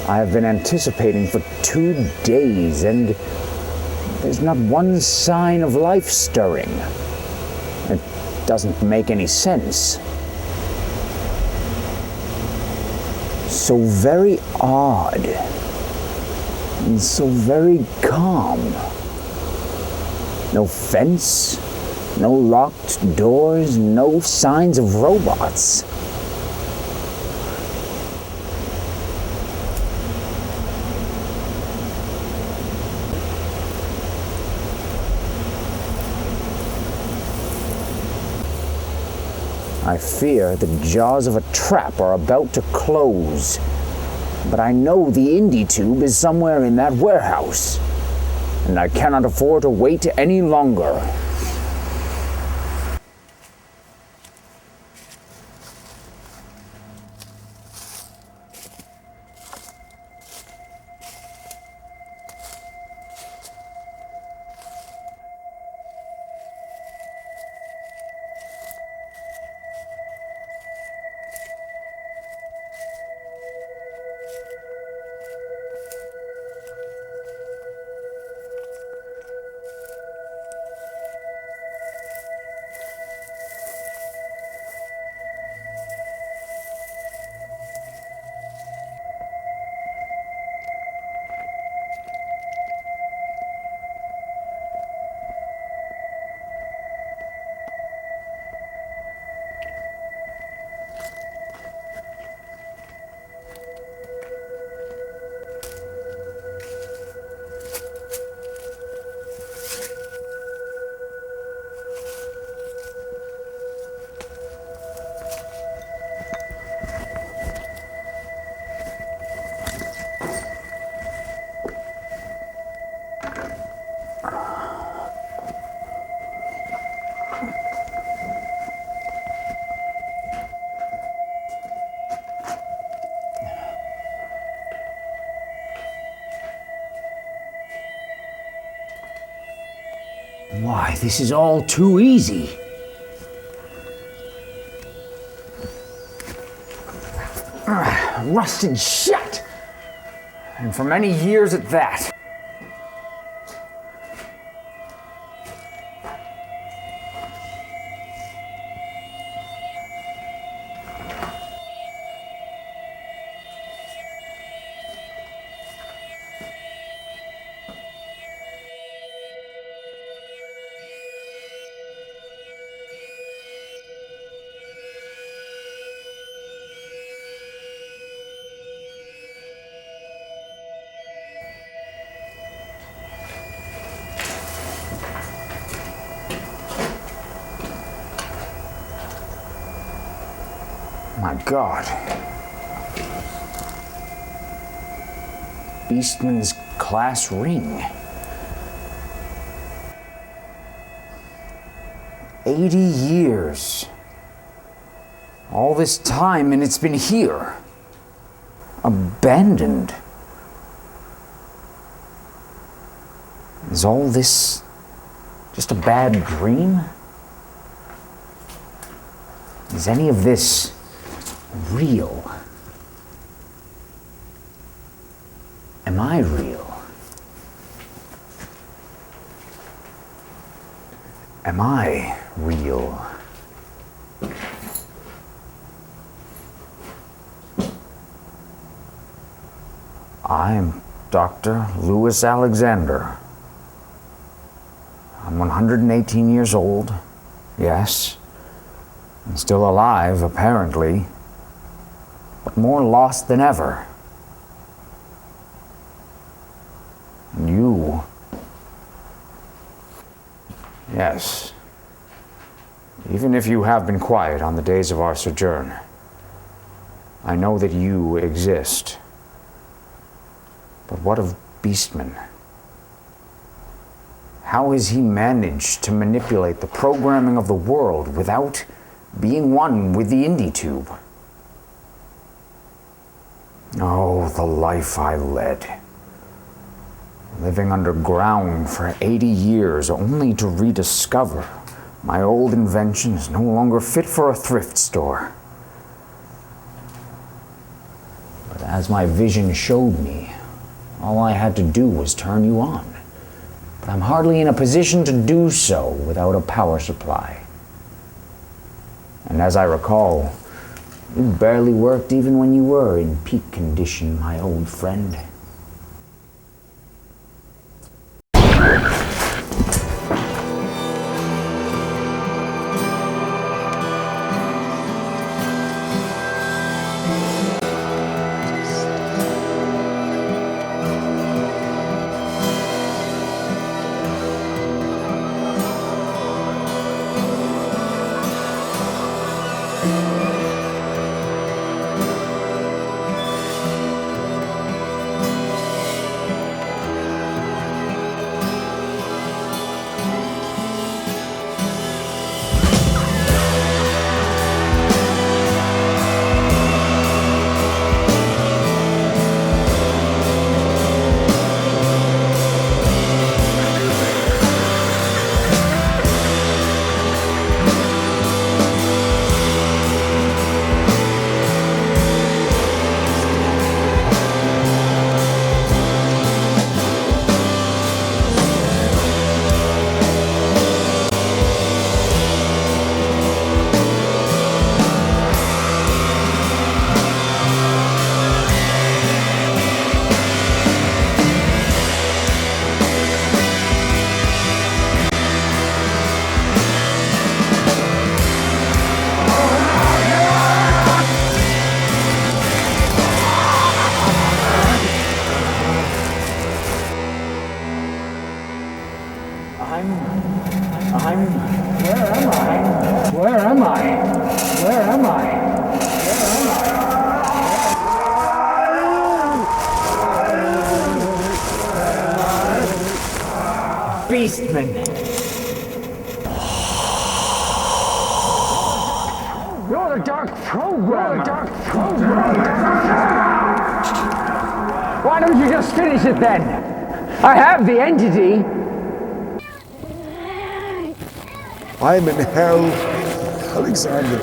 I have been anticipating for 2 days, and there's not one sign of life stirring. It doesn't make any sense. So very odd, and so very calm. No fence, no locked doors, no signs of robots. I fear the jaws of a trap are about to close, but I know the Indie Tube is somewhere in that warehouse, and I cannot afford to wait any longer. Why, this is all too easy. Rusted shut! And for many years at that. My God. Beastman's class ring. 80 years. All this time and it's been here. Abandoned. Is all this just a bad dream? Is any of this real? Am I real? Am I real? I'm Dr. Louis Alexander. I'm 118 years old, yes, and still alive, apparently, but more lost than ever. And you, yes, even if you have been quiet on the days of our sojourn, I know that you exist. But what of Beastman? How has he managed to manipulate the programming of the world without being one with the Indie Tube? Oh, the life I led. Living underground for 80 years only to rediscover my old invention is no longer fit for a thrift store. But as my vision showed me, all I had to do was turn you on. But I'm hardly in a position to do so without a power supply. And as I recall, you barely worked even when you were in peak condition, my old friend. Beastman. You're the dark programmer. Why don't you just finish it then? I have the entity. I'm in hell, Alexander.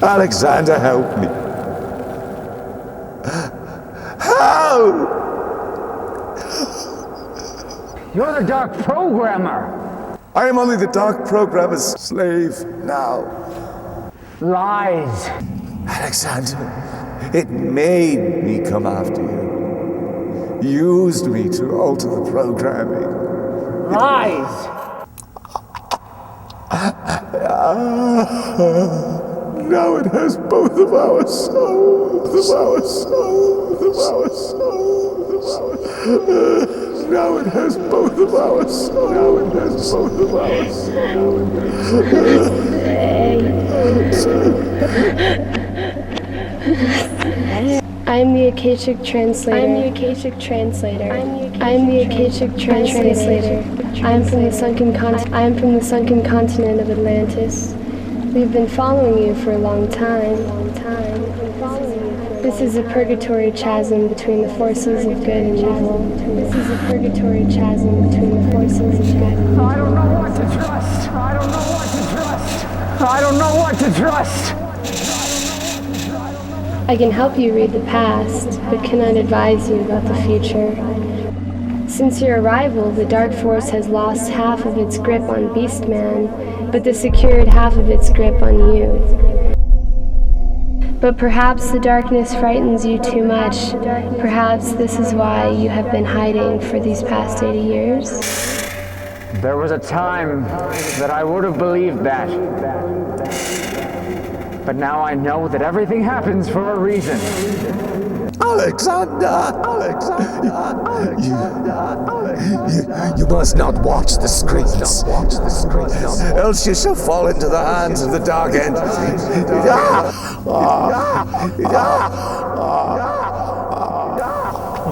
Alexander, help me. Help! You're the dark programmer. I am only the dark programmer's slave now. Lies. Alexander, it made me come after you. Used me to alter the programming. Lies. Now it has both of our souls. Now it has both of our souls. I'm the Akashic Translator. I'm the Akashic Translator. I'm from the sunken continent of Atlantis. We've been following you for a long time. This is a purgatory chasm between the forces of good and evil. I don't know what to trust. I don't know what to trust. I can help you read the past, but cannot advise you about the future. Since your arrival, the Dark Force has lost half of its grip on Beastman, but has secured half of its grip on you. But perhaps the darkness frightens you too much. Perhaps this is why you have been hiding for these past 80 years. There was a time that I would have believed that. But now I know that everything happens for a reason. Alexander! You must not watch the screens. Else you shall fall into the hands of the dark entities.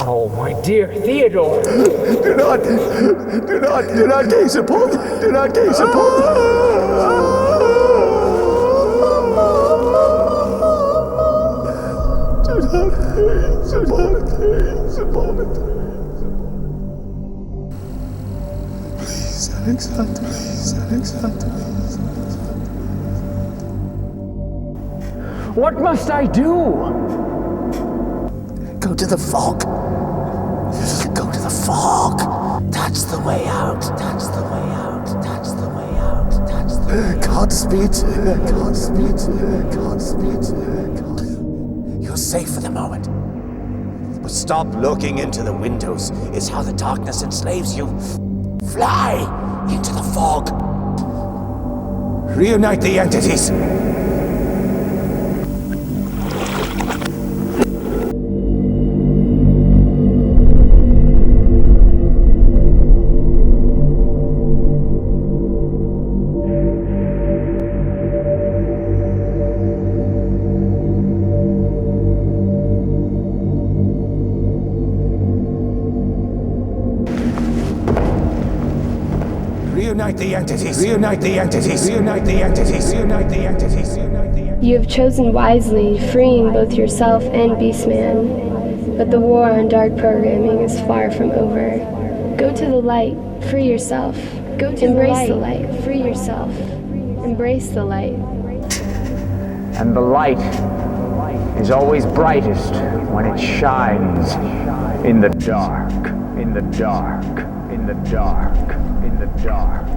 Oh, my dear Theodore! Do not gaze upon! Do not gaze upon! Please, Alexander, please. What must I do? Go to the fog. Go to the fog. That's the way out. That's the way out. That's the way out. That's the way out. Godspeed. You're safe for the moment. But stop looking into the windows. It's how the darkness enslaves you. Fly into the fog. Reunite the entities. Reunite the entities. Reunite the entities. Reunite the entities. Reunite the entities. You have chosen wisely, freeing both yourself and Beastman. But the war on dark programming is far from over. Go to the light. Free yourself. Go to Embrace the light. Free yourself. Embrace the light. And the light is always brightest when it shines in the dark, in the dark, in the dark, in the dark.